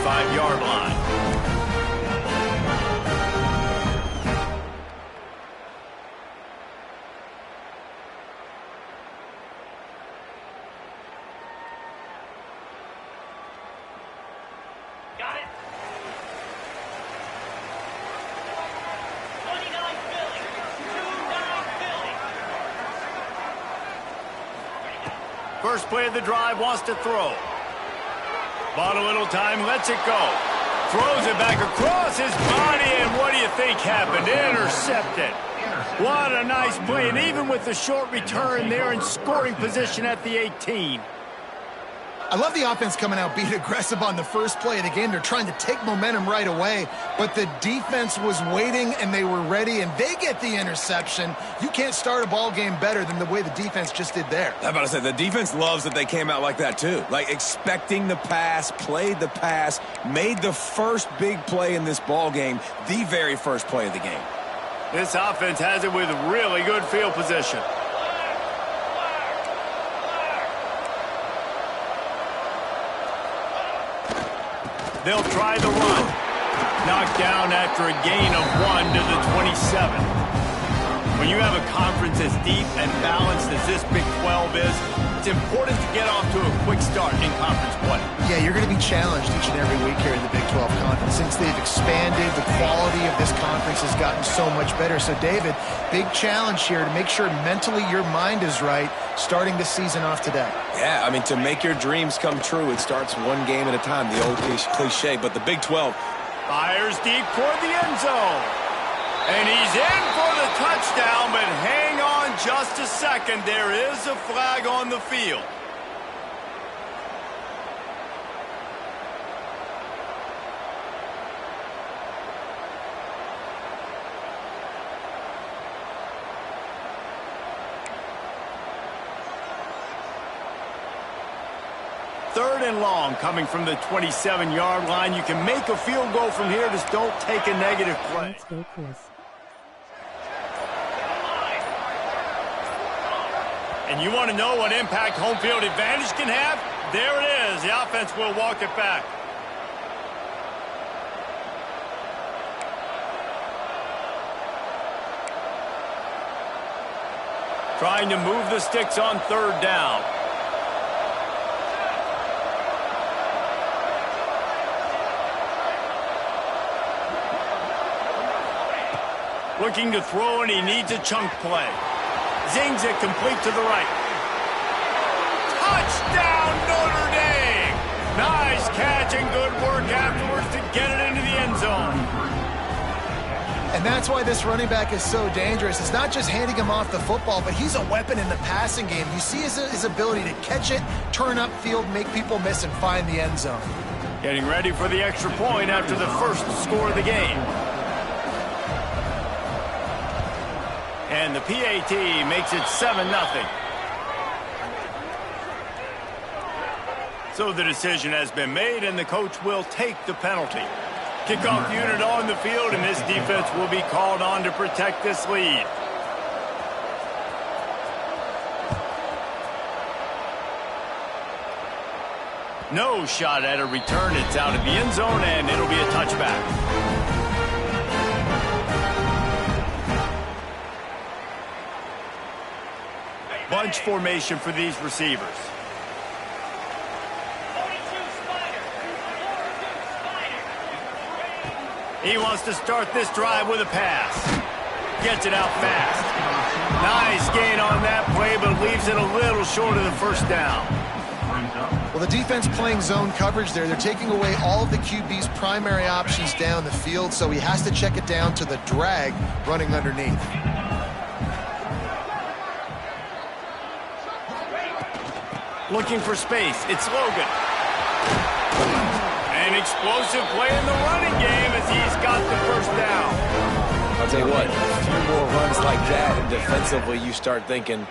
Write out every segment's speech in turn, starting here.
25-yard line. First play of the drive, wants to throw. Bought a little time, lets it go. Throws it back across his body, and what do you think happened? Intercepted. What a nice play, and even with the short return, they're in scoring position at the 18. I love the offense coming out being aggressive on the first play of the game. They're trying to take momentum right away, but the defense was waiting, and they were ready, and they get the interception. You can't start a ball game better than the way the defense just did there. I'm about to say, the defense loves that they came out like that, too. Like, expecting the pass, played the pass, made the first big play in this ball game, the very first play of the game. This offense has it with really good field position. They'll try the run. Knocked down after a gain of 1 to the 27. When you have a conference as deep and balanced as this Big 12 is, it's important to get off to a quick start in conference play. Yeah, you're going to be challenged each and every week here in the Big 12 Conference. Since they've expanded, the quality of this conference has gotten so much better. So, David, big challenge here to make sure mentally your mind is right starting the season off today. Yeah, I mean, to make your dreams come true, it starts one game at a time, the old cliche. But the Big 12 fires deep toward the end zone. And he's in for the touchdown, but hang on just a second. There is a flag on the field. Third and long coming from the 27-yard line. You can make a field goal from here. Just don't take a negative play. Let's go, Chris. And you want to know what impact home field advantage can have? There it is. The offense will walk it back. Trying to move the sticks on third down. Looking to throw, and he needs a chunk play. Zings it complete to the right. Touchdown, Notre Dame! Nice catch and good work afterwards to get it into the end zone. And that's why this running back is so dangerous. It's not just handing him off the football, but he's a weapon in the passing game. You see his ability to catch it, turn upfield, make people miss, and find the end zone. Getting ready for the extra point after the first score of the game. And the PAT makes it 7-0. So the decision has been made, and the coach will take the penalty. Kickoff unit on the field, and this defense will be called on to protect this lead. No shot at a return. It's out of the end zone, and it'll be a touchback. Bunch formation for these receivers. He wants to start this drive with a pass. Gets it out fast. Nice gain on that play, but leaves it a little short of the first down. Well, the defense playing zone coverage there. They're taking away all of the QB's primary options down the field, so he has to check it down to the drag running underneath. Looking for space. It's Logan. An explosive play in the running game as he's got the first down. I'll tell you what, a few more runs like that, and defensively you start thinking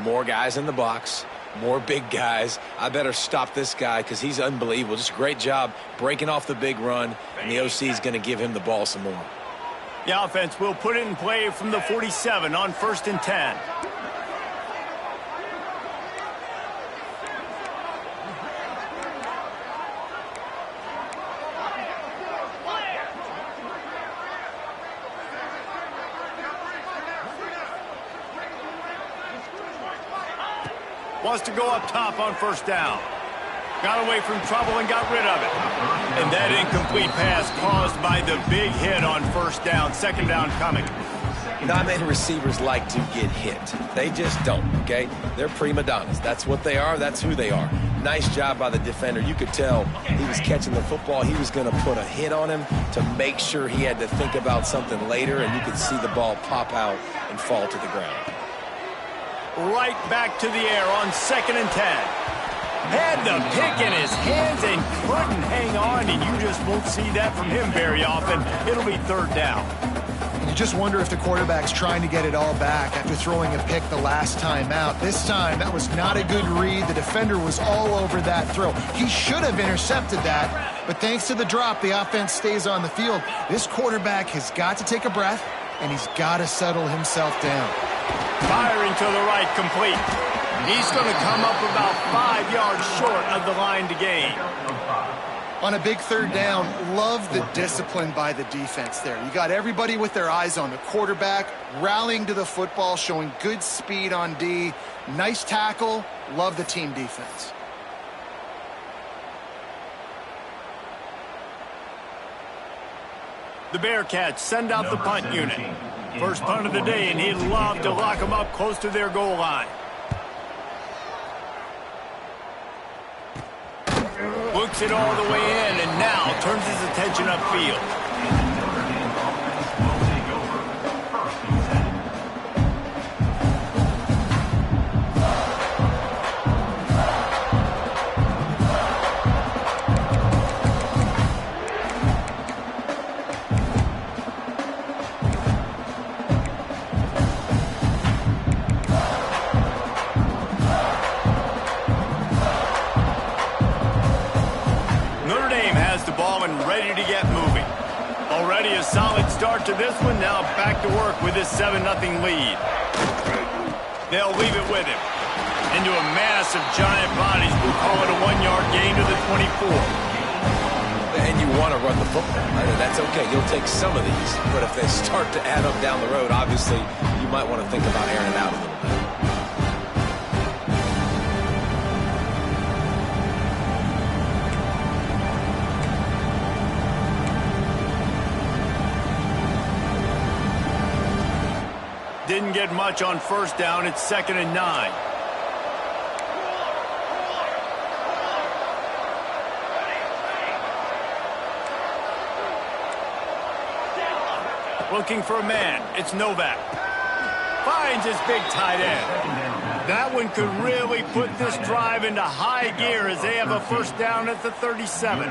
more guys in the box, more big guys. I better stop this guy because he's unbelievable. Just a great job breaking off the big run, and the OC is going to give him the ball some more. The offense will put it in play from the 47 on 1st and 10. Wants to go up top on first down. Got away from trouble and got rid of it. And that incomplete pass caused by the big hit on first down. Second down coming. Not many receivers like to get hit. They just don't, okay? They're prima donnas. That's what they are. That's who they are. Nice job by the defender. You could tell he was catching the football. He was going to put a hit on him to make sure he had to think about something later, and you could see the ball pop out and fall to the ground. Right back to the air on 2nd and 10. Had the pick in his hands and couldn't hang on, and you just won't see that from him very often. It'll be 3rd down. You just wonder if the quarterback's trying to get it all back after throwing a pick the last time out. This time, that was not a good read. The defender was all over that throw. He should have intercepted that, but thanks to the drop, the offense stays on the field. This quarterback has got to take a breath, and he's got to settle himself down. Firing to the right, complete. He's going to come up about 5 yards short of the line to gain. On a big 3rd down, love the discipline by the defense there. You got everybody with their eyes on the quarterback, rallying to the football, showing good speed on D. Nice tackle. Love the team defense. The Bearcats send out the punt unit. First punt of the day, and he'd love to lock them up close to their goal line. Looks it all the way in, and now turns his attention upfield. Ready to get moving. Already a solid start to this one. Now back to work with this 7-0 lead. They'll leave it with him. Into a mass of giant bodies. We'll call it a 1-yard gain to the 24. And you want to run the football. That's okay. You'll take some of these. But if they start to add up down the road, obviously, you might want to think about airing it out a little bit. Didn't get much on first down. It's 2nd and 9. Looking for a man. It's Novak. Finds his big tight end. That one could really put this drive into high gear as they have a first down at the 37.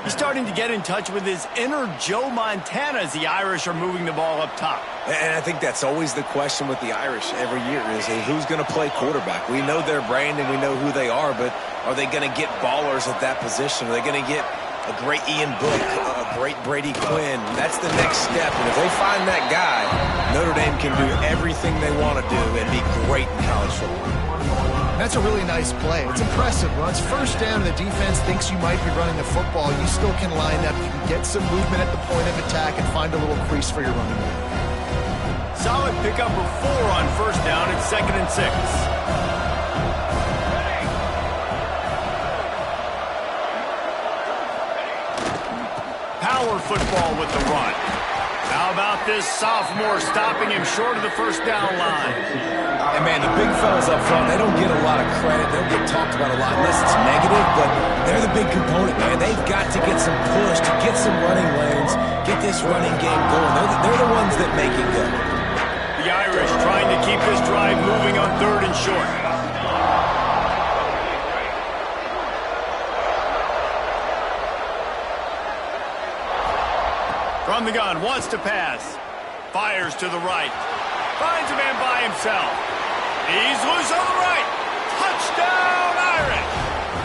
He's starting to get in touch with his inner Joe Montana as the Irish are moving the ball up top. And I think that's always the question with the Irish every year is, hey, who's going to play quarterback? We know their brand and we know who they are, but are they going to get ballers at that position? Are they going to get a great Ian Book, a great Brady Quinn? That's the next step. And if they find that guy, Notre Dame can do everything they want to do and be great in college football. That's a really nice play. It's impressive. When it's first down and the defense thinks you might be running the football, you still can line up. You can get some movement at the point of attack and find a little crease for your running back. Solid pickup of 4 on first down. It's 2nd and 6. Power football with the run. How about this sophomore stopping him short of the first down line? And, man, the big fellas up front, they don't get a lot of credit. They don't get talked about a lot unless it's negative, but they're the big component, man. They've got to get some push, to get some running lanes, get this running game going. They're the ones that make it go. The Irish trying to keep this drive moving on 3rd and short. From the gun, wants to pass. Fires to the right. Finds a man by himself. He's loose on the right. Touchdown, Irish.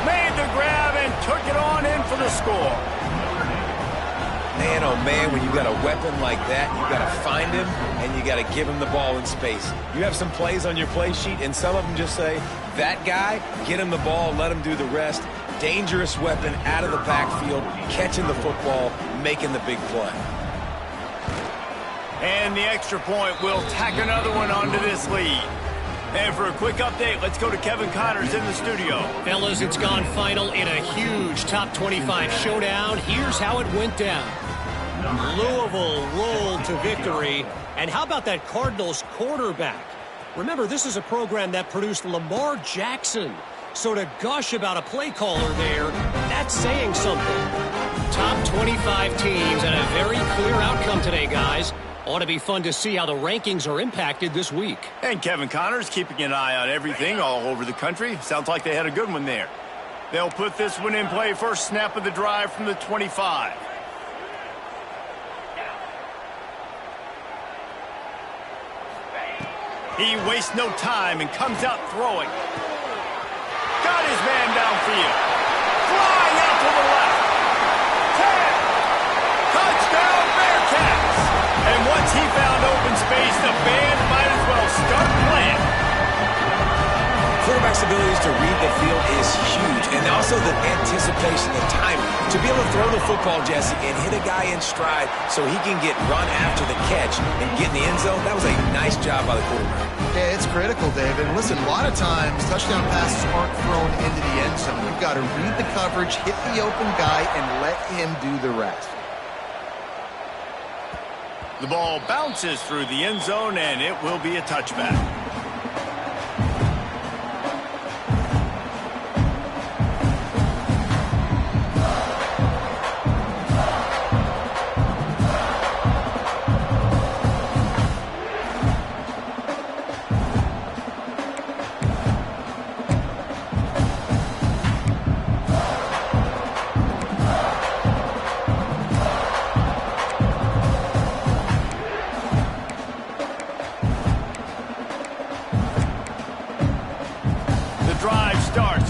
Made the grab and took it on in for the score. Man, oh man, when you got a weapon like that, you got to find him and you got to give him the ball in space. You have some plays on your play sheet, and some of them just say, that guy, get him the ball, let him do the rest. Dangerous weapon out of the backfield, catching the football, making the big play. And the extra point will tack another one onto this lead. And for a quick update, let's go to Kevin Connors in the studio. Fellas, it's gone final in a huge top 25 showdown. Here's how it went down. Louisville rolled to victory. And how about that Cardinals quarterback? Remember, this is a program that produced Lamar Jackson. So to gush about a play caller there, that's saying something. Top 25 teams and a very clear outcome today, guys. Ought to be fun to see how the rankings are impacted this week. And Kevin Connors keeping an eye on everything all over the country. Sounds like they had a good one there. They'll put this one in play. First snap of the drive from the 25. He wastes no time and comes out throwing. Got his man downfield. Flying out to the left. 10. Touchdown Bearcats. And once he found open space, the band might as well start playing. Quarterback's abilities to read the field is huge, and also the anticipation, the timing. To be able to throw the football, Jesse, and hit a guy in stride so he can get run after the catch and get in the end zone, that was a nice job by the quarterback. Yeah, it's critical, David. Listen, a lot of times touchdown passes aren't thrown into the end zone. You've got to read the coverage, hit the open guy, and let him do the rest. The ball bounces through the end zone, and it will be a touchback.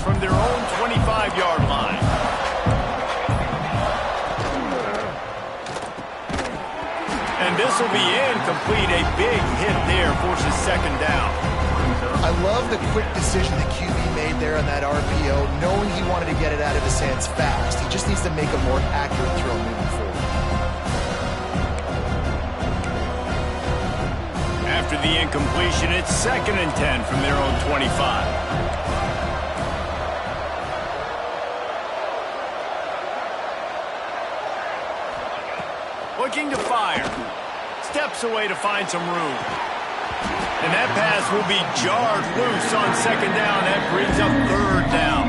From their own 25-yard line. And this will be incomplete. A big hit there forces second down. I love the quick decision that QB made there on that RPO, knowing he wanted to get it out of his hands fast. He just needs to make a more accurate throw moving forward. After the incompletion, it's 2nd and 10 from their own 25. Looking to fire. Steps away to find some room. And that pass will be jarred loose on second down. That brings up 3rd down.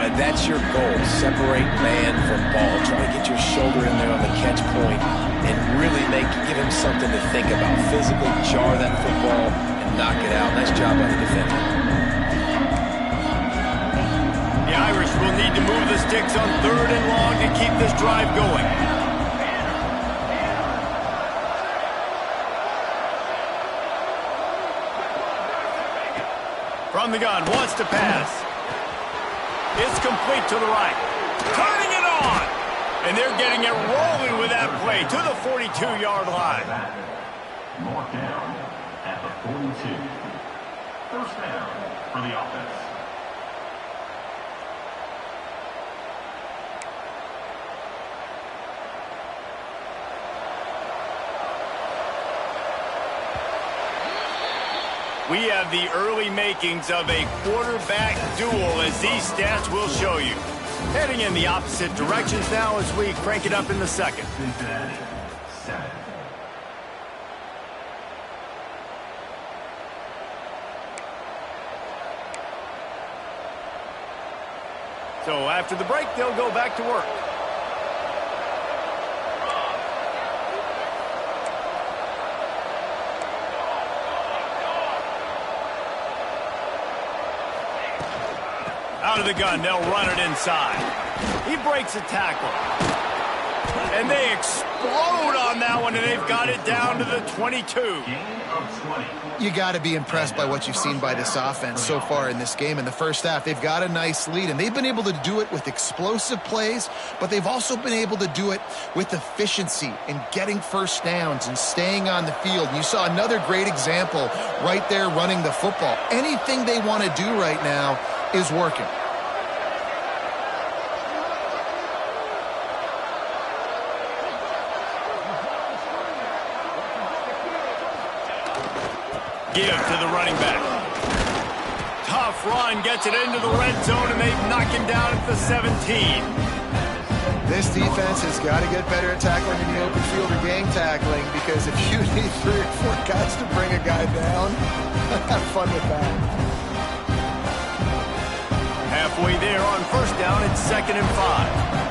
And that's your goal. Separate man from ball. Try to get your shoulder in there on the catch point and really give him something to think about. Physically jar that football and knock it out. Nice job by the defender. The Irish will need to move the sticks on 3rd and long to keep this drive going. From the gun, wants to pass. It's complete to the right. Turning it on! And they're getting it rolling with that play to the 42-yard line. Marked down at the 42. First down for the offense. We have the early makings of a quarterback duel, as these stats will show you. Heading in the opposite directions now as we crank it up in the second. Cincinnati, 7. So after the break, they'll go back to work. Out of the gun, they'll run it inside. He breaks a tackle. And they explode on that one, and they've got it down to the 22. You got to be impressed by what you've seen by this offense so far in this game. In the first half, they've got a nice lead, and they've been able to do it with explosive plays, but they've also been able to do it with efficiency and getting first downs and staying on the field. And you saw another great example right there running the football. Anything they want to do right now is working. Give to the running back. run gets it into the red zone, and they knock him down at the 17. This defense has got to get better at tackling in the open field or gang tackling, because if you need 3 or 4 guys to bring a guy down, have fun with that. Halfway there on first down, it's 2nd and 5.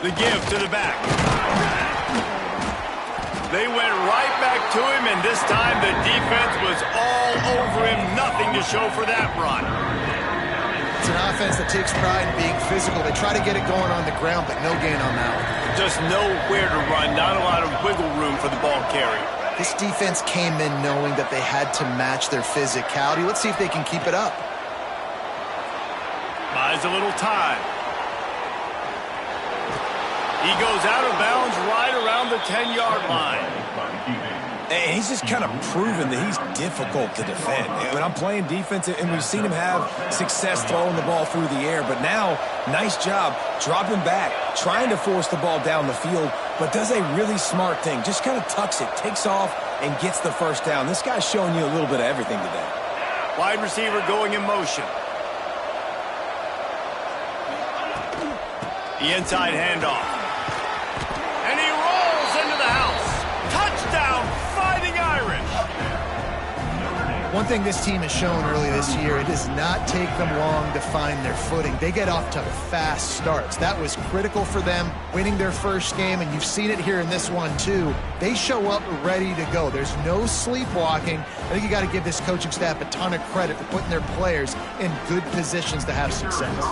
The give to the back. They went right back to him, and this time the defense was all over him. Nothing to show for that run. It's an offense that takes pride in being physical. They try to get it going on the ground, but no gain on that one. Just nowhere to run. Not a lot of wiggle room for the ball carrier. This defense came in knowing that they had to match their physicality. Let's see if they can keep it up. Buys a little time. He goes out of bounds right around the 10-yard line. And he's just kind of proven that he's difficult to defend. When I'm playing defense, and we've seen him have success throwing the ball through the air, but now, nice job dropping back, trying to force the ball down the field, but does a really smart thing. Just kind of tucks it, takes off, and gets the first down. This guy's showing you a little bit of everything today. Wide receiver going in motion. The inside handoff. And he rolls into the house. Touchdown, Fighting Irish. One thing this team has shown early this year, it does not take them long to find their footing. They get off to fast starts. That was critical for them, winning their first game, and you've seen it here in this one too. They show up ready to go. There's no sleepwalking. I think you got to give this coaching staff a ton of credit for putting their players in good positions to have success.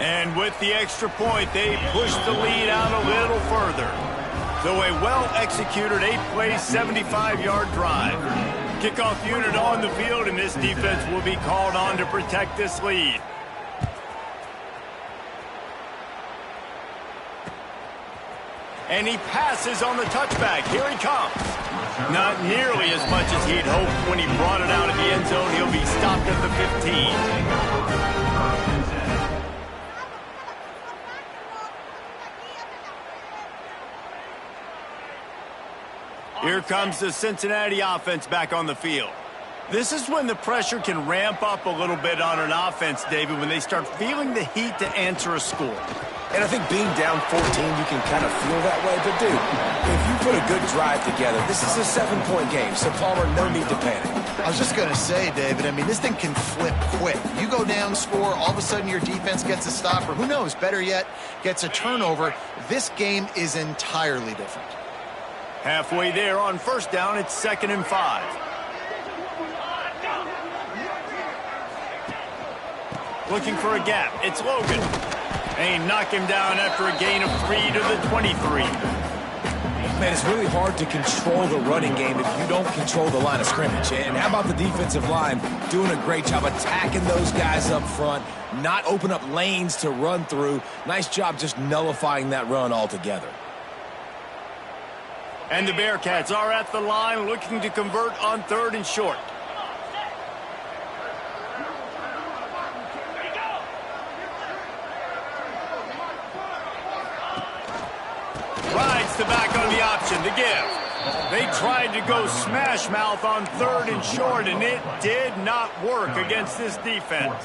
And with the extra point, they push the lead out a little further. So a well-executed 8-play, 75-yard drive. Kickoff unit on the field, and this defense will be called on to protect this lead. And he passes on the touchback. Here he comes. Not nearly as much as he'd hoped when he brought it out of the end zone. He'll be stopped at the 15. Here comes the Cincinnati offense back on the field. This is when the pressure can ramp up a little bit on an offense, David, when they start feeling the heat to answer a score. And I think being down 14, you can kind of feel that way. But, dude, if you put a good drive together, this is a 7-point game, so, Palmer, no need to panic. I was just going to say, David, I mean, this thing can flip quick. You go down, score, all of a sudden your defense gets a stop, or who knows, better yet, gets a turnover. This game is entirely different. Halfway there on first down, it's 2nd and 5. Looking for a gap. It's Logan. They knock him down after a gain of 3 to the 23. Man, it's really hard to control the running game if you don't control the line of scrimmage. And how about the defensive line doing a great job attacking those guys up front, not open up lanes to run through. Nice job just nullifying that run altogether. And the Bearcats are at the line looking to convert on 3rd and short. Rides the back on the option, the give. They tried to go smash mouth on 3rd and short, and it did not work against this defense.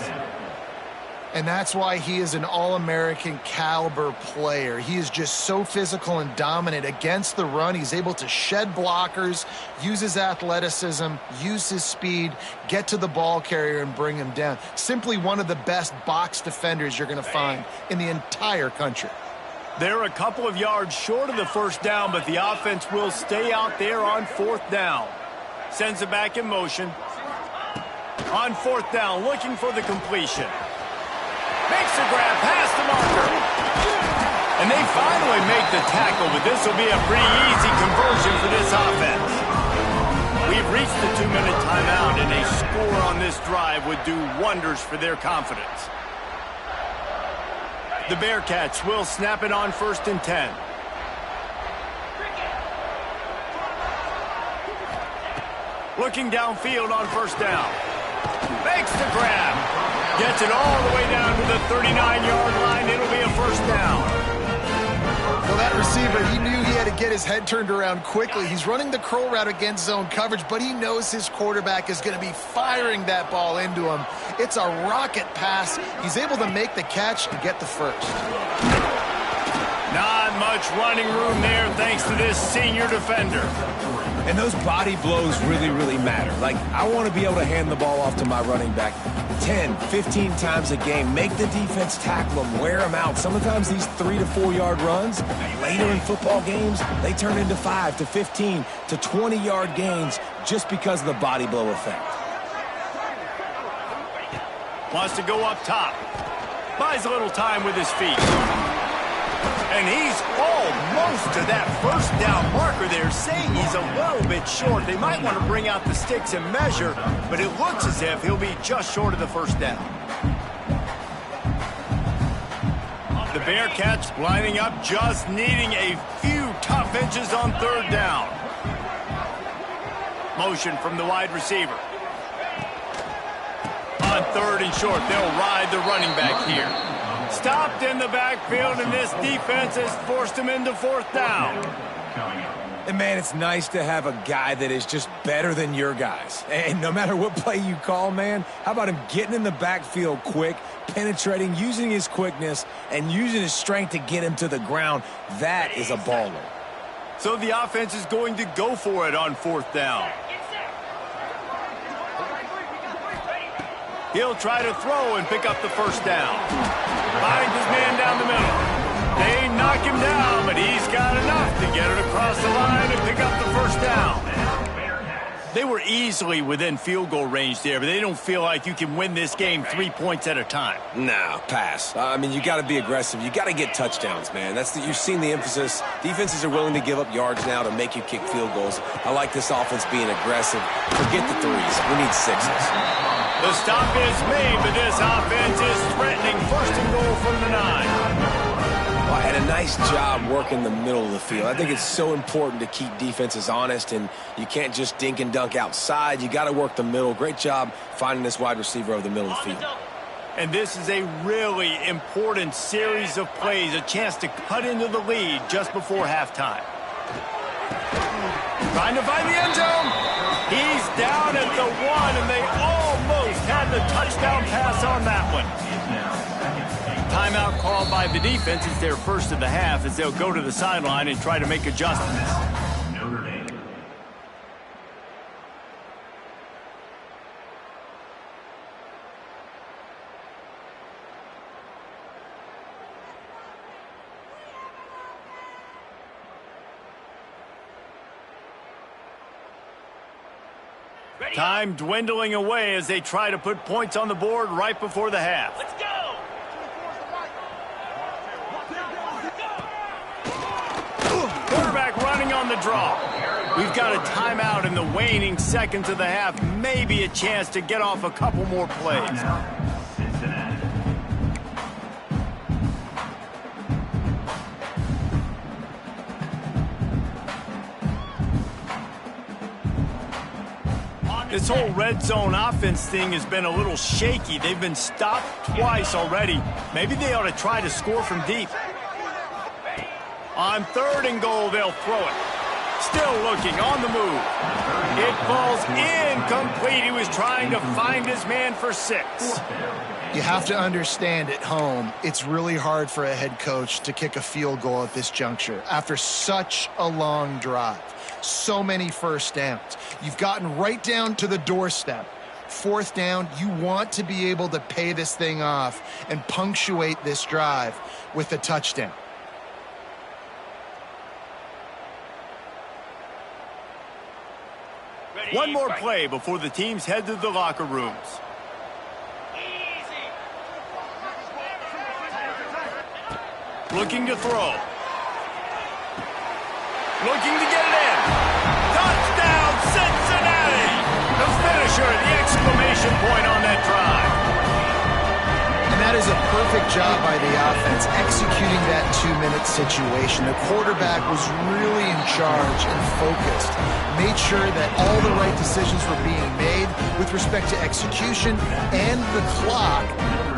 And that's why he is an All-American caliber player. He is just so physical and dominant against the run. He's able to shed blockers, use his athleticism, use his speed, get to the ball carrier and bring him down. Simply one of the best box defenders you're going to find in the entire country. They're a couple of yards short of the first down, but the offense will stay out there on 4th down. Sends it back in motion. On 4th down, looking for the completion. Makes a grab past the marker. And they finally make the tackle, but this will be a pretty easy conversion for this offense. We've reached the 2-minute timeout, and a score on this drive would do wonders for their confidence. The Bearcats will snap it on 1st and 10. Looking downfield on 1st down. Makes the grab. Gets it all the way down to the 39-yard line. It'll be a 1st down. Well, that receiver, he knew he had to get his head turned around quickly. He's running the curl route against zone coverage, but he knows his quarterback is going to be firing that ball into him. It's a rocket pass. He's able to make the catch and get the first. Not much running room there thanks to this senior defender. And those body blows really, really matter. Like, I want to be able to hand the ball off to my running back 10, 15 times a game. Make the defense tackle them, wear them out. Sometimes these 3 to 4 yard runs, later in football games, they turn into 5 to 15 to 20 yard gains just because of the body blow effect. Wants to go up top. Buys a little time with his feet. And he's almost to that first down marker there, saying he's a little bit short. They might want to bring out the sticks and measure, but it looks as if he'll be just short of the first down. The Bearcats lining up, just needing a few tough inches on third down. Motion from the wide receiver. On third and short, they'll ride the running back here. Stopped in the backfield, and this defense has forced him into fourth down. And, man, it's nice to have a guy that is just better than your guys. And no matter what play you call, man, how about him getting in the backfield quick, penetrating, using his quickness, and using his strength to get him to the ground? That is a baller. So the offense is going to go for it on fourth down. He'll try to throw and pick up the first down. Finds his man down the middle. They knock him down, but he's got enough to get it across the line and pick up the first down. They were easily within field goal range there, but they don't feel like you can win this game 3 points at a time. No, pass. I mean, you got to be aggressive. You got to get touchdowns, man. You've seen the emphasis. Defenses are willing to give up yards now to make you kick field goals. I like this offense being aggressive. Forget the threes. We need sixes. The stop is made, but this offense is threatening first and goal from the 9. Well, and a nice job working the middle of the field. I think it's so important to keep defenses honest, and you can't just dink and dunk outside. You got to work the middle. Great job finding this wide receiver over the middle of the field. And this is a really important series of plays, a chance to cut into the lead just before halftime. Trying to find the end zone. He's down at the 1, and they almost had the touchdown pass on that one. Timeout called by the defense. It's their first of the half as they'll go to the sideline and try to make adjustments. Time dwindling away as they try to put points on the board right before the half. Let's go! Quarterback running on the draw. We've got a timeout in the waning seconds of the half. Maybe a chance to get off a couple more plays. This whole red zone offense thing has been a little shaky. They've been stopped twice already. Maybe they ought to try to score from deep. On third and goal, they'll throw it. Still looking, on the move. It falls incomplete. He was trying to find his man for 6. You have to understand at home, it's really hard for a head coach to kick a field goal at this juncture after such a long drive. So many first downs. You've gotten right down to the doorstep. Fourth down, you want to be able to pay this thing off and punctuate this drive with a touchdown. One more play before the teams head to the locker rooms. Looking to throw. Looking to get it in. Touchdown, Cincinnati! The finisher, the exclamation point on that drive. And that is a perfect job by the offense, executing that 2-minute situation. The quarterback was really in charge and focused. Made sure that all the right decisions were being made with respect to execution and the clock.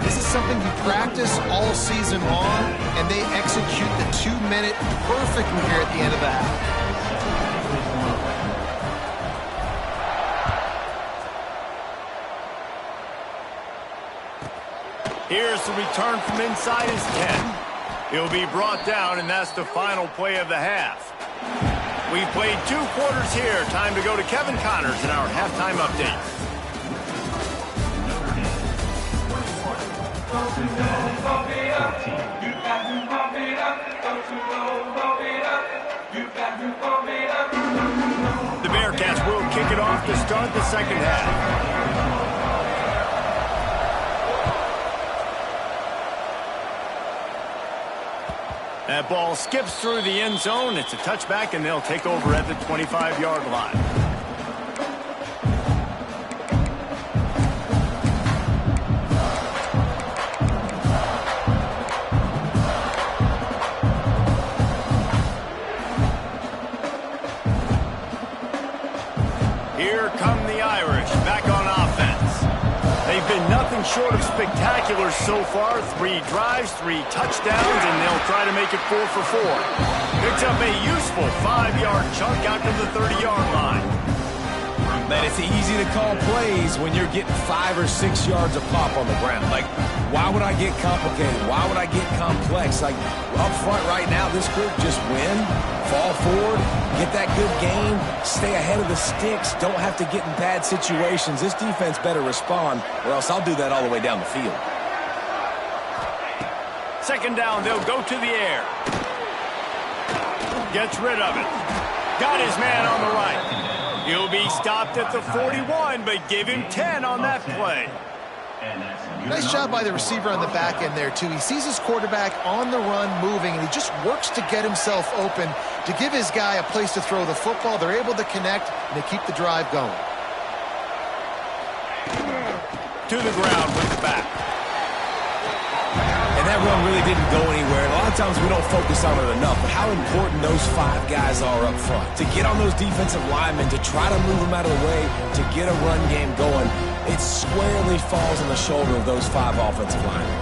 This is something you practice all season long, and they execute the 2-minute perfectly here at the end of the half. Here's the return from inside his 10. He'll be brought down, and that's the final play of the half. We've played 2 quarters here. Time to go to Kevin Connors in our halftime update. The Bearcats will kick it off to start the second half. That ball skips through the end zone. It's a touchback, and they'll take over at the 25-yard line. Here come the Irish back on offense. They've been nothing short of spectacular so far. 3 drives, 3 touchdowns, and they'll try to make it 4 for 4. Picks up a useful 5-yard chunk out to the 30-yard line. Man, it's easy to call plays when you're getting 5 or 6 yards of pop on the ground. Like, why would I get complicated? Why would I get complex? Like, up front right now, this group just win, fall forward, get that good gain, stay ahead of the sticks, don't have to get in bad situations. This defense better respond, or else I'll do that all the way down the field. Second down, they'll go to the air. Gets rid of it. Got his man on the right. He'll be stopped at the 41, but give him 10 on that play. Nice job by the receiver on the back end there, too. He sees his quarterback on the run moving, and he just works to get himself open to give his guy a place to throw the football. They're able to connect, and they keep the drive going. To the ground with the back. And that run really didn't go anywhere. And a lot of times we don't focus on it enough, but how important those 5 guys are up front. To get on those defensive linemen, to try to move them out of the way, to get a run game going, it squarely falls on the shoulder of those 5 offensive linemen.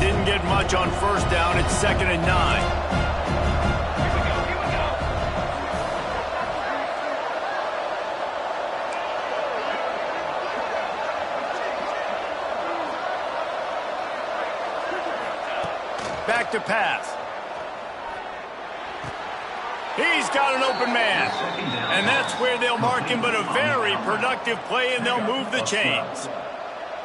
Didn't get much on first down. It's 2nd and 9. Back to pass. He's got an open man. And that's where they'll mark him, but a very productive play, and they'll move the chains.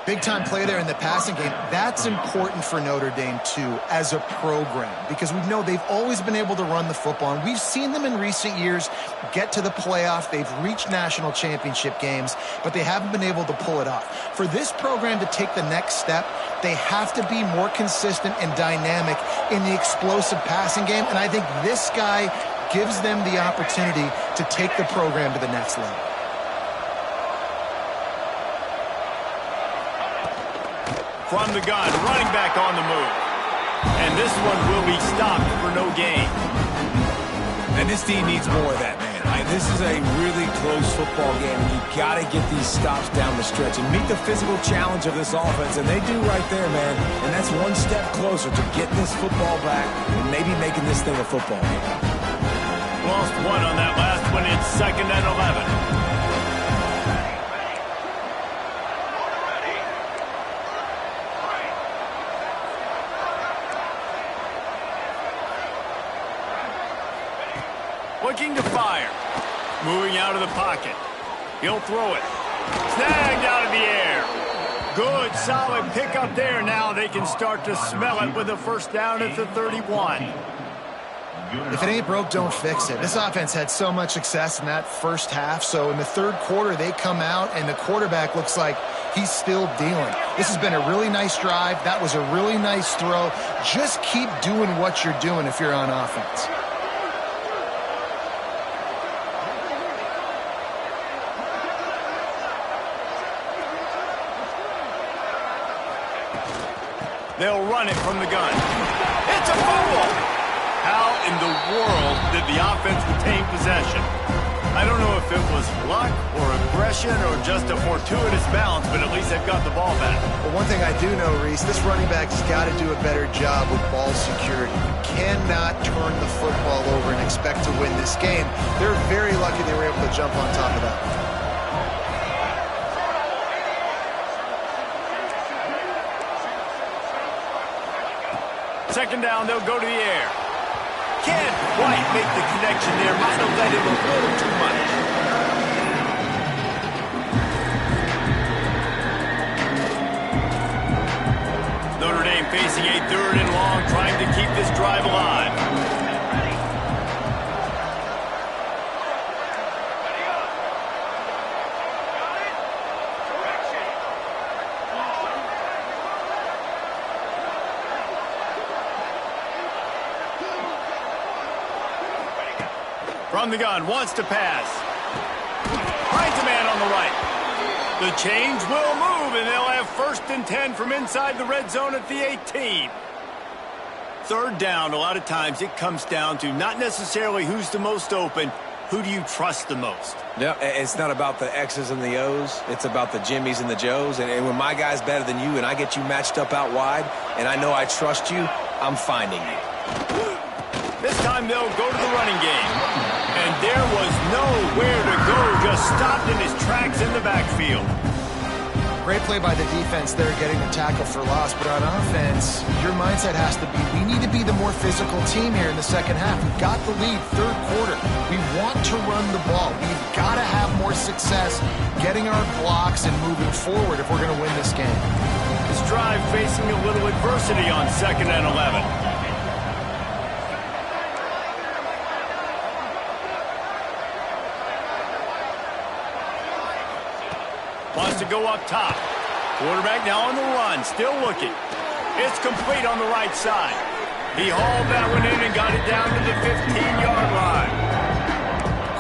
Big-time play there in the passing game. That's important for Notre Dame, too, as a program, because we know they've always been able to run the football, and we've seen them in recent years get to the playoff. They've reached national championship games, but they haven't been able to pull it off. For this program to take the next step, they have to be more consistent and dynamic in the explosive passing game, and I think this guy gives them the opportunity to take the program to the next level. From the gun, running back on the move. And this one will be stopped for no gain. And this team needs more of that, man. This is a really close football game, and you've got to get these stops down the stretch and meet the physical challenge of this offense, and they do right there, man. And that's one step closer to getting this football back and maybe making this thing a football game. Lost 1 on that last one. It's 2nd and 11. Looking to fire. Moving out of the pocket. He'll throw it. Snagged out of the air. Good, solid pickup there. Now they can start to smell it with a first down at the 31. If it ain't broke, don't fix it. This offense had so much success in that first half, so in the third quarter, they come out, and the quarterback looks like he's still dealing. This has been a really nice drive. That was a really nice throw. Just keep doing what you're doing if you're on offense. They'll run it from the gun. It's a fumble. How in the world did the offense retain possession? I don't know if it was luck or aggression or just a fortuitous balance, but at least they've got the ball back. Well, one thing I do know, Reese, this running back's got to do a better job with ball security. You cannot turn the football over and expect to win this game. They're very lucky they were able to jump on top of that. Second down, they'll go to the air. Can't quite make the connection there. Might have let him a little too much. Notre Dame facing a 3rd and long, trying to keep this drive alive. From the gun, wants to pass. Finds a man on the right. The chains will move, and they'll have 1st and 10 from inside the red zone at the 18. 3rd down, a lot of times it comes down to not necessarily who's the most open, who do you trust the most? Yeah, it's not about the X's and the O's. It's about the Jimmies and the Joes. And when my guy's better than you and I get you matched up out wide and I know I trust you, I'm finding you. This time they'll go to the running game. And there was nowhere to go, just stopped in his tracks in the backfield. Great play by the defense there, getting the tackle for loss. But on offense, your mindset has to be, we need to be the more physical team here in the second half. We've got the lead, 3rd quarter. We want to run the ball. We've got to have more success getting our blocks and moving forward if we're going to win this game. This drive facing a little adversity on 2nd and 11. Wants to go up top. Quarterback now on the run, still looking. It's complete on the right side. He hauled that one in and got it down to the 15-yard line.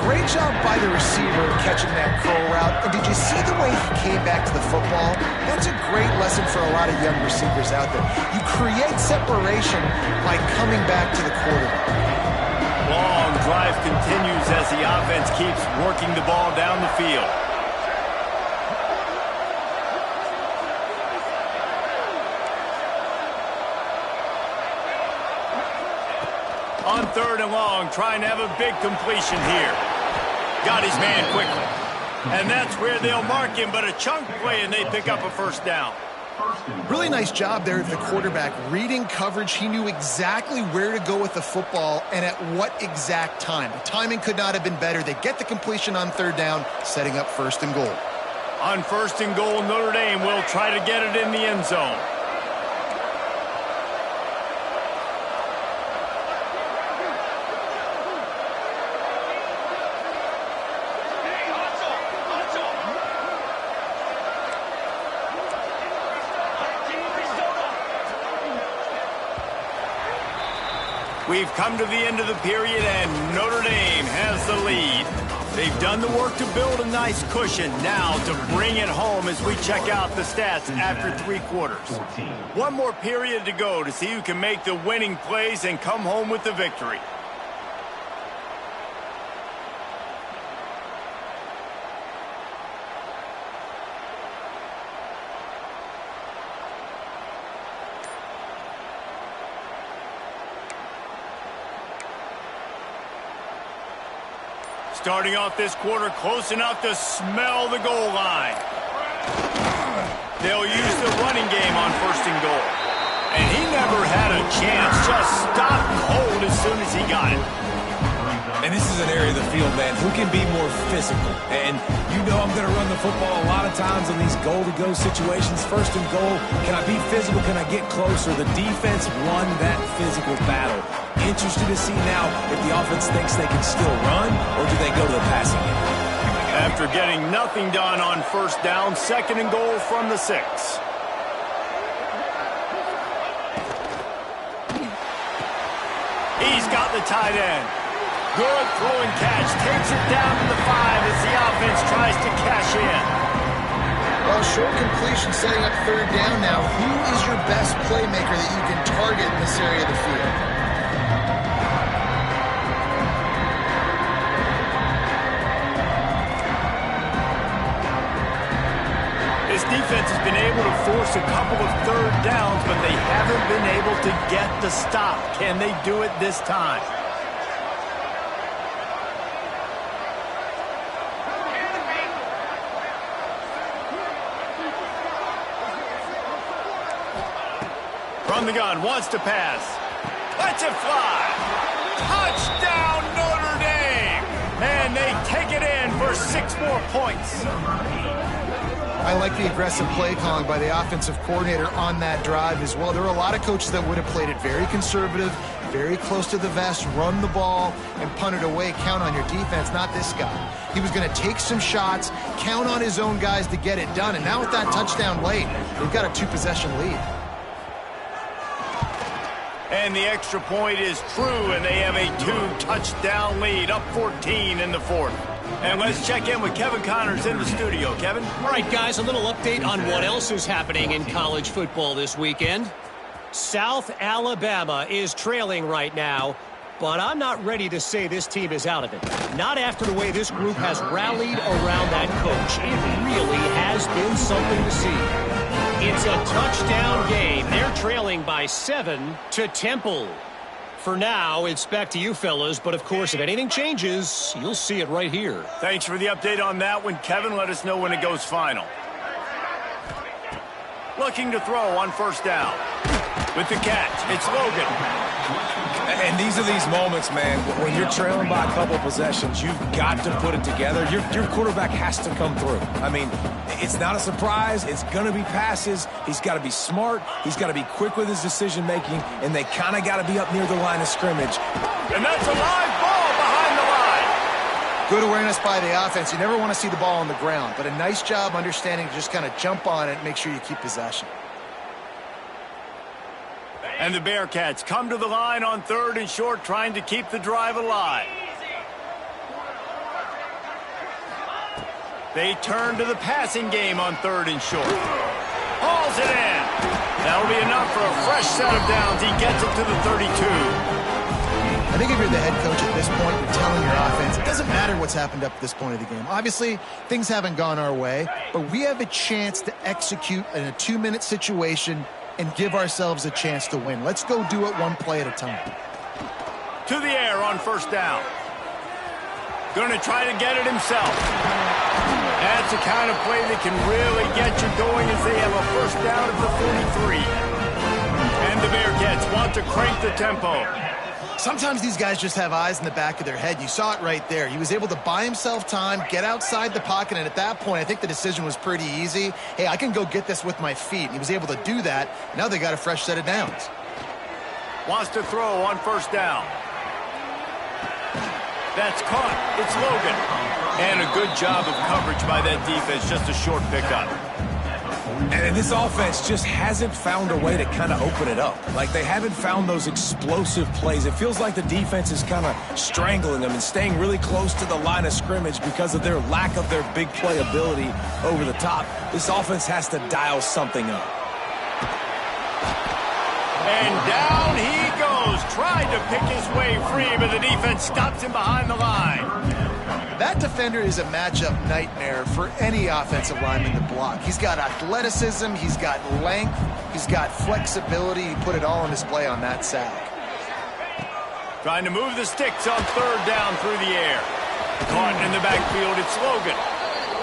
Great job by the receiver catching that curl route. And did you see the way he came back to the football? That's a great lesson for a lot of young receivers out there. You create separation by coming back to the quarterback. Long drive continues as the offense keeps working the ball down the field. On 3rd and long, trying to have a big completion here. Got his man quickly. And that's where they'll mark him, but a chunk play, and they pick up a 1st down. Really nice job there of the quarterback. Reading coverage, he knew exactly where to go with the football and at what exact time. The timing could not have been better. They get the completion on 3rd down, setting up 1st and goal. On 1st and goal, Notre Dame will try to get it in the end zone. We've come to the end of the period, and Notre Dame has the lead. They've done the work to build a nice cushion. Now to bring it home as we check out the stats after 3 quarters. One more period to go to see who can make the winning plays and come home with the victory. Starting off this quarter close enough to smell the goal line. They'll use the running game on 1st and goal. And he never had a chance, just stopped cold as soon as he got it. And this is an area of the field, man, who can be more physical? And you know I'm going to run the football a lot of times in these goal-to-go situations. 1st and goal, can I be physical? Can I get closer? The defense won that physical battle. Interested to see now if the offense thinks they can still run, or do they go to the passing game? After getting nothing done on 1st down, 2nd and goal from the 6. He's got the tight end. Good throw and catch. Takes it down to the 5 as the offense tries to cash in. Well, short completion setting up 3rd down now. Who is your best playmaker that you can target in this area of the field? This defense has been able to force a couple of third downs, but they haven't been able to get the stop. Can they do it this time? From the gun, wants to pass. Lets it fly. Touchdown, Notre Dame! And they take it in for 6 more points. I like the aggressive play calling by the offensive coordinator on that drive as well. There are a lot of coaches that would have played it very conservative, very close to the vest, run the ball, and punt it away. Count on your defense, not this guy. He was going to take some shots, count on his own guys to get it done. And now with that touchdown late, they've got a 2-possession lead. And the extra point is true, and they have a 2-touchdown lead, up 14 in the 4th. And let's check in with Kevin Connors in the studio. Kevin? All right, guys, a little update on what else is happening in college football this weekend. South Alabama is trailing right now, but I'm not ready to say this team is out of it. Not after the way this group has rallied around that coach. It really has been something to see. It's a touchdown game. They're trailing by 7 to Temple. For now, it's back to you fellas, but of course, if anything changes, you'll see it right here. Thanks for the update on that one, Kevin. Let us know when it goes final. Looking to throw on 1st down. With the catch, it's Logan. And these are these moments, man, when you're trailing by a couple of possessions, you've got to put it together. Your quarterback has to come through. I mean, it's not a surprise. It's going to be passes. He's got to be smart. He's got to be quick with his decision-making, and they kind of got to be up near the line of scrimmage. And that's a live ball behind the line. Good awareness by the offense. You never want to see the ball on the ground, but a nice job understanding to just kind of jump on it and make sure you keep possession. And the Bearcats come to the line on 3rd and short, trying to keep the drive alive. They turn to the passing game on 3rd and short. Hauls it in. That'll be enough for a fresh set of downs. He gets it to the 32. I think if you're the head coach at this point, you're telling your offense, it doesn't matter what's happened up to this point of the game. Obviously, things haven't gone our way, but we have a chance to execute in a 2-minute situation and give ourselves a chance to win. Let's go do it one play at a time. To the air on 1st down. Going to try to get it himself. That's the kind of play that can really get you going as they have a 1st down at the 43. And the Bearcats want to crank the tempo. Sometimes these guys just have eyes in the back of their head. You saw it right there. He was able to buy himself time, get outside the pocket, and at that point, I think the decision was pretty easy. Hey, I can go get this with my feet. And he was able to do that. Now they got a fresh set of downs. Wants to throw on 1st down. That's caught. It's Logan. And a good job of coverage by that defense. Just a short pickup. And this offense just hasn't found a way to kind of open it up. Like, they haven't found those explosive plays. It feels like the defense is kind of strangling them and staying really close to the line of scrimmage because of their lack of their big play ability over the top. This offense has to dial something up. And down he goes. Tried to pick his way free, but the defense stops him behind the line. That defender is a matchup nightmare for any offensive lineman to block. He's got athleticism, he's got length, he's got flexibility. He put it all on display on that sack. Trying to move the sticks on 3rd down through the air. Caught in the backfield, it's Logan.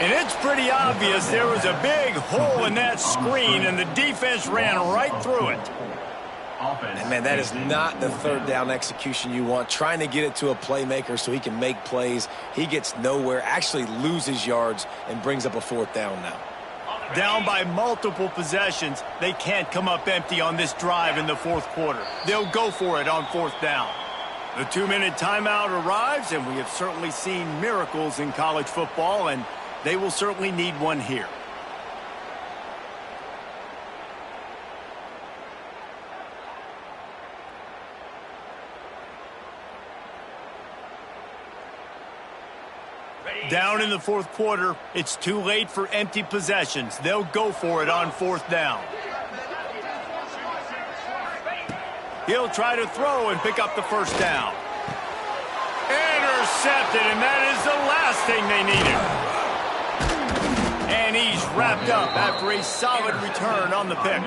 And it's pretty obvious there was a big hole in that screen, and the defense ran right through it. And man, that is not the 3rd down execution you want. Trying to get it to a playmaker so he can make plays. He gets nowhere, actually loses yards, and brings up a 4th down now. Down by multiple possessions. They can't come up empty on this drive in the 4th quarter. They'll go for it on 4th down. The 2-minute timeout arrives, and we have certainly seen miracles in college football, and they will certainly need one here. Down in the 4th quarter, it's too late for empty possessions. They'll go for it on 4th down. He'll try to throw and pick up the 1st down. Intercepted, and that is the last thing they needed. And he's wrapped up after a solid return on the pick.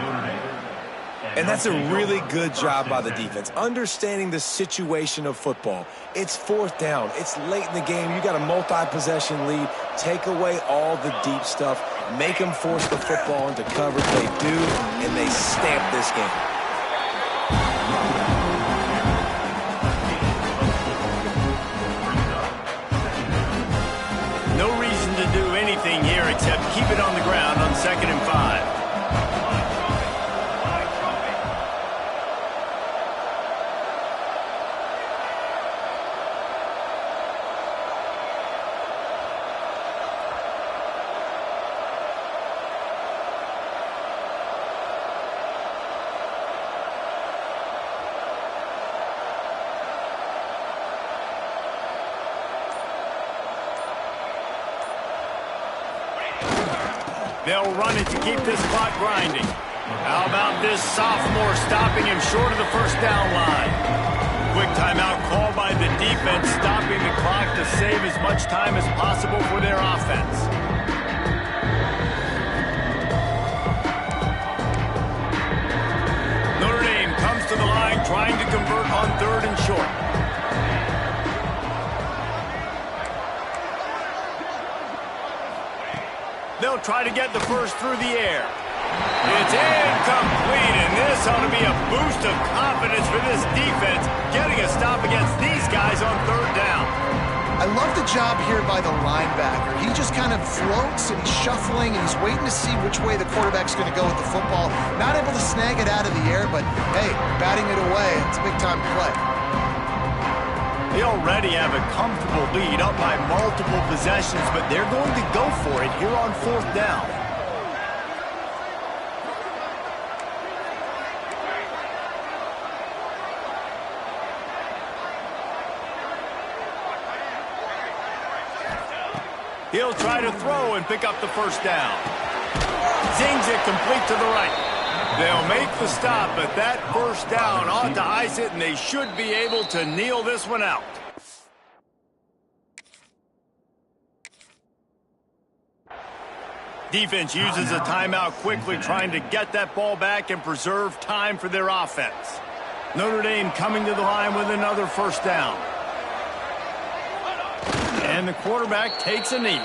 And that's a really good job by the defense, understanding the situation of football. It's fourth down. It's late in the game. You got a multi-possession lead. Take away all the deep stuff. Make them force the football into coverage. They do, and they stamp this game. No reason to do anything here except keep it on the ground on 2nd and 5. They'll run it to keep this clock grinding. How about this sophomore stopping him short of the first down line? Quick timeout called by the defense, stopping the clock to save as much time as possible for their offense. Notre Dame comes to the line trying to convert on 3rd and short. They'll try to get the first through the air. It's incomplete, and this ought to be a boost of confidence for this defense, getting a stop against these guys on 3rd down. I love the job here by the linebacker. He just kind of floats, and he's shuffling, and he's waiting to see which way the quarterback's going to go with the football. Not able to snag it out of the air, but, hey, batting it away, it's a big-time play. They already have a comfortable lead up by multiple possessions, but they're going to go for it here on 4th down. He'll try to throw and pick up the first down. Zings it complete to the right. They'll make the stop, but that first down ought to ice it, and they should be able to kneel this one out. Defense uses a timeout quickly, trying to get that ball back and preserve time for their offense. Notre Dame coming to the line with another first down. And the quarterback takes a knee.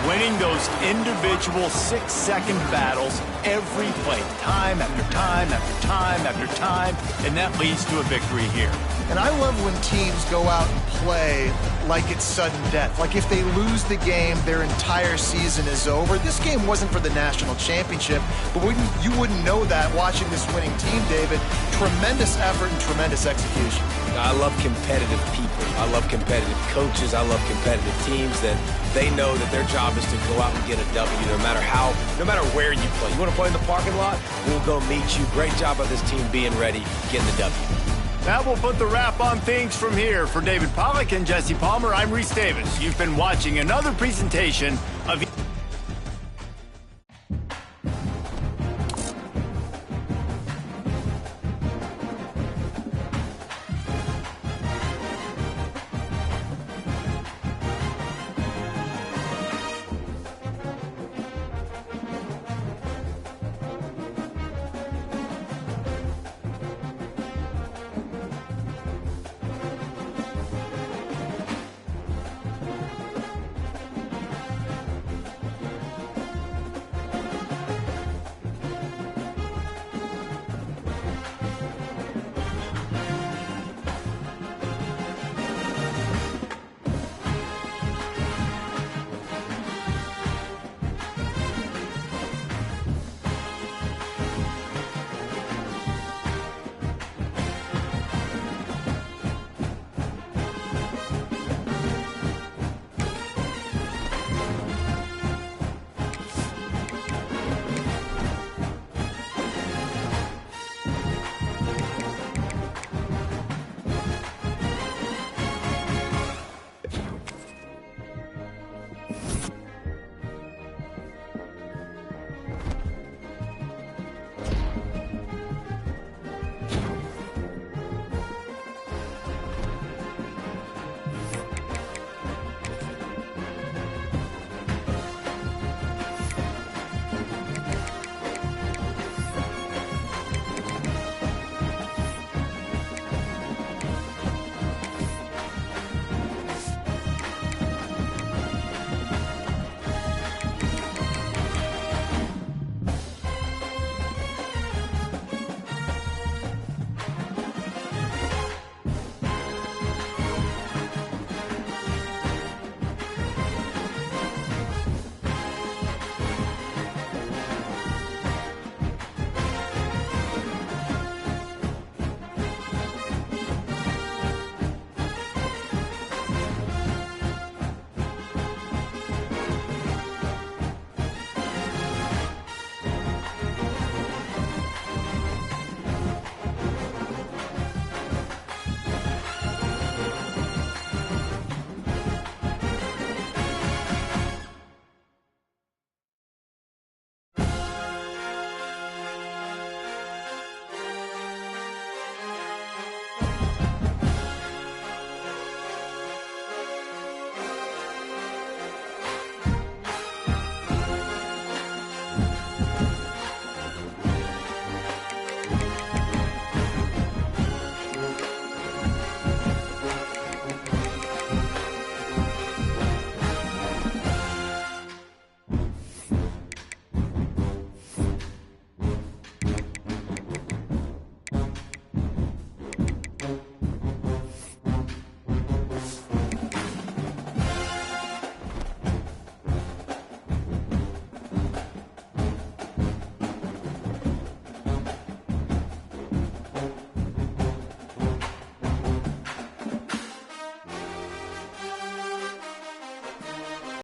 Winning those individual 6-second battles every play, time after time after time after time, and that leads to a victory here. And I love when teams go out and play like it's sudden death. Like if they lose the game, their entire season is over. This game wasn't for the national championship, but you wouldn't know that watching this winning team, David. Tremendous effort and tremendous execution. I love competitive people. I love competitive coaches. I love competitive teams that they know that their job is to go out and get a W no matter where you play. You want to play in the parking lot? We'll go meet you. Great job by this team being ready, getting the W. That will put the wrap on things from here. For David Pollack and Jesse Palmer, I'm Reese Davis. You've been watching another presentation of